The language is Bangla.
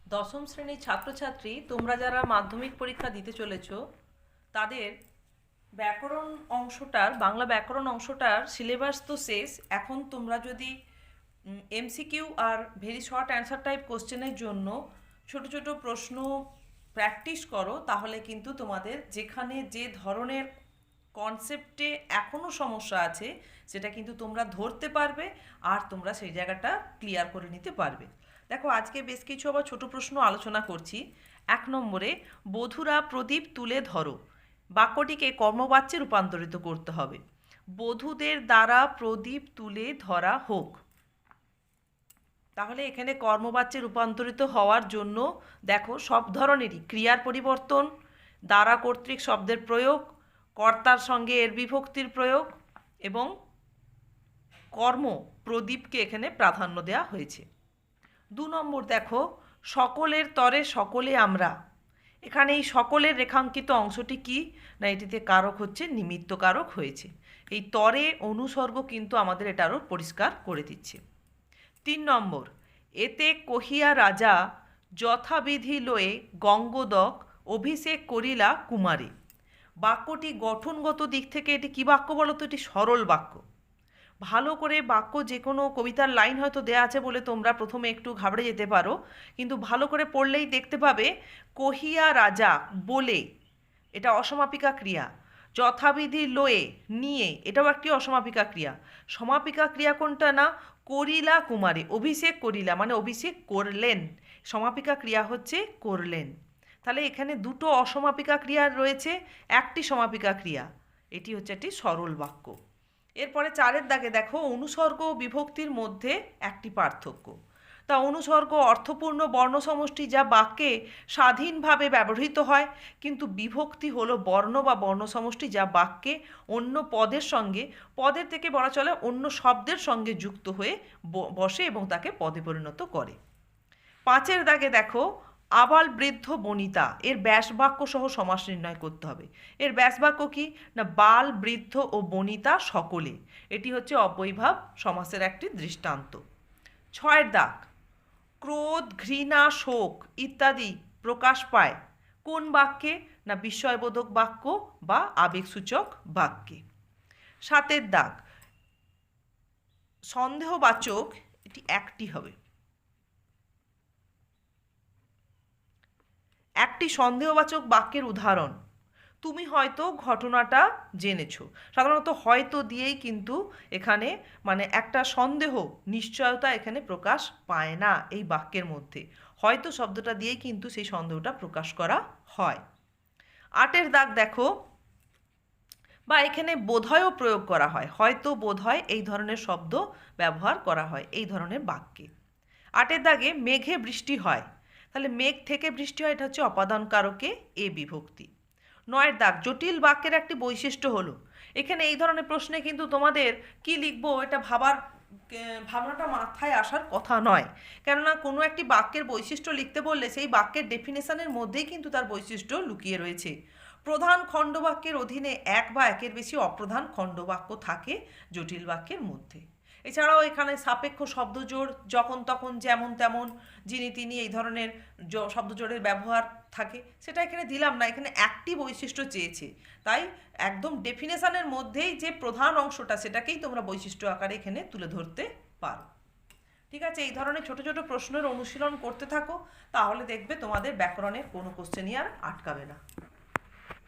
দশম শ্রেণীর ছাত্রছাত্রী তোমরা যারা মাধ্যমিক পরীক্ষা দিতে চলেছ তাদের ব্যাকরণ অংশটার বাংলা ব্যাকরণ অংশটার সিলেবাস তো শেষ। এখন তোমরা যদি MCQ are very short answer type কোশ্চেনের জন্য ছোট ছোট প্রশ্ন প্র্যাকটিস করো, তাহলে কিন্তু তোমাদের যেখানে যে ধরনের কনসেপ্টে এখনও সমস্যা আছে সেটা কিন্তু তোমরা ধরতে পারবে আর তোমরা সেই জায়গাটা ক্লিয়ার করে নিতে পারবে। দেখো, আজকে বেশ কিছু আবার ছোট প্রশ্ন আলোচনা করছি। 1 নম্বরে, বধূরা প্রদীপ তুলে ধরো, বাক্যটিকে কর্মবাচ্যে রূপান্তরিত করতে হবে। বধূদের দ্বারা প্রদীপ তুলে ধরা হোক। তাহলে এখানে কর্মবাচ্যে রূপান্তরিত হওয়ার জন্য দেখো সব ধরনেরই ক্রিয়ার পরিবর্তন, দ্বারা কর্তৃক শব্দের প্রয়োগ, কর্তার সঙ্গে এর বিভক্তির প্রয়োগ এবং কর্ম প্রদীপকে এখানে প্রাধান্য দেওয়া হয়েছে। 2 নম্বর দেখো, সকলের তরে সকলে আমরা। এখানে এই সকলের রেখাঙ্কিত অংশটি কি না, এটিতে কারক হচ্ছে নিমিত্ত কারক হয়েছে। এই তরে অনুসর্গ কিন্তু আমাদের এটা আরও পরিষ্কার করে দিচ্ছে। 3 নম্বর, এতে কহিয়া রাজা যথাবিধি লয়ে গঙ্গোদক অভিষেক করিলা কুমারে। বাক্যটি গঠনগত দিক থেকে এটি কী বাক্য বলো তো? এটি সরল বাক্য। ভালো করে বাক্য, যে কোনো কবিতার লাইন হয়তো দেয়া আছে বলে তোমরা প্রথমে একটু ঘাবড়ে যেতে পারো, কিন্তু ভালো করে পড়লেই দেখতে পাবে কহিয়া রাজা বলে এটা অসমাপিকা ক্রিয়া, যথাবিধি লয়ে নিয়ে এটাও একটি অসমাপিকা ক্রিয়া। সমাপিকা ক্রিয়া কোনটা না, করিলা কুমারে, অভিষেক করিলা মানে অভিষেক করলেন, সমাপিকা ক্রিয়া হচ্ছে করলেন। তাহলে এখানে দুটো অসমাপিকা ক্রিয়া রয়েছে, একটি সমাপিকা ক্রিয়া, এটি হচ্ছে একটি সরল বাক্য। এরপরে 4-এর দাগে দেখো, অনুসর্গ ও বিভক্তির মধ্যে একটি পার্থক্য। তা অনুসর্গ অর্থপূর্ণ বর্ণসমষ্টি যা বাক্যে স্বাধীনভাবে ব্যবহৃত হয়, কিন্তু বিভক্তি হলো বর্ণ বা বর্ণসমষ্টি যা বাক্যে অন্য পদের সঙ্গে, পদের থেকে বলা চলে অন্য শব্দের সঙ্গে যুক্ত হয়ে বসে এবং তাকে পদে পরিণত করে। 5-এর দাগে দেখো, আবাল বৃদ্ধ বনিতা, এর ব্যাস বাক্য সহ সমাস নির্ণয় করতে হবে। এর ব্যাস বাক্য কি না, বাল বৃদ্ধ ও বনিতা সকলে, এটি হচ্ছে অব্যয়ীভাব সমাসের একটি দৃষ্টান্ত। 6-এর দাগ, ক্রোধ ঘৃণা শোক ইত্যাদি প্রকাশ পায় কোন বাক্যে না, বিস্ময়বোধক বাক্য বা আবেগসূচক বাক্যে। 7-এর দাগ, সন্দেহবাচক এটি একটি হবে, একটি সন্দেহবাচক বাক্যের উদাহরণ, তুমি হয়তো ঘটনাটা জেনেছো। সাধারণত হয়তো দিয়েই কিন্তু এখানে মানে একটা সন্দেহ নিশ্চয়তা এখানে প্রকাশ পায় না এই বাক্যের মধ্যে, হয়তো শব্দটা দিয়েই কিন্তু সেই সন্দেহটা প্রকাশ করা হয়। 8-এর দাগ দেখো, বা এখানে বোধহয়ও প্রয়োগ করা হয়, হয়তো বোধহয় এই ধরনের শব্দ ব্যবহার করা হয় এই ধরনের বাক্যে। 8-এর দাগে, মেঘে বৃষ্টি হয়, তাহলে মেঘ থেকে বৃষ্টি হয়, এটা হচ্ছে অপাদান কারকে এ বিভক্তি। 9-এর দাগ, জটিল বাক্যের একটি বৈশিষ্ট্য হলো। এখানে এই ধরনের প্রশ্নে কিন্তু তোমাদের কি লিখবো এটা ভাবনাটা মাথায় আসার কথা নয়, কেননা কোনো একটি বাক্যের বৈশিষ্ট্য লিখতে বললে সেই বাক্যের ডেফিনেশনের মধ্যেই কিন্তু তার বৈশিষ্ট্য লুকিয়ে রয়েছে। প্রধান খণ্ডবাক্যের অধীনে এক বা একের বেশি অপ্রধান খণ্ডবাক্য থাকে জটিল বাক্যের মধ্যে। এছাড়াও এখানে সাপেক্ষ শব্দজোড়, যখন তখন যেমন তেমন যিনি তিনি এই ধরনের শব্দজোড়ের ব্যবহার থাকে, সেটা এখানে দিলাম না, এখানে একটি বৈশিষ্ট্য চেয়েছে, তাই একদম ডেফিনেশনের মধ্যেই যে প্রধান অংশটা সেটাকেই তোমরা বৈশিষ্ট্য আকারে এখানে তুলে ধরতে পারো। ঠিক আছে, এই ধরনের ছোট ছোট প্রশ্নের অনুশীলন করতে থাকো, তাহলে দেখবে তোমাদের ব্যাকরণের কোনো কোশ্চেনই আর আটকাবে না।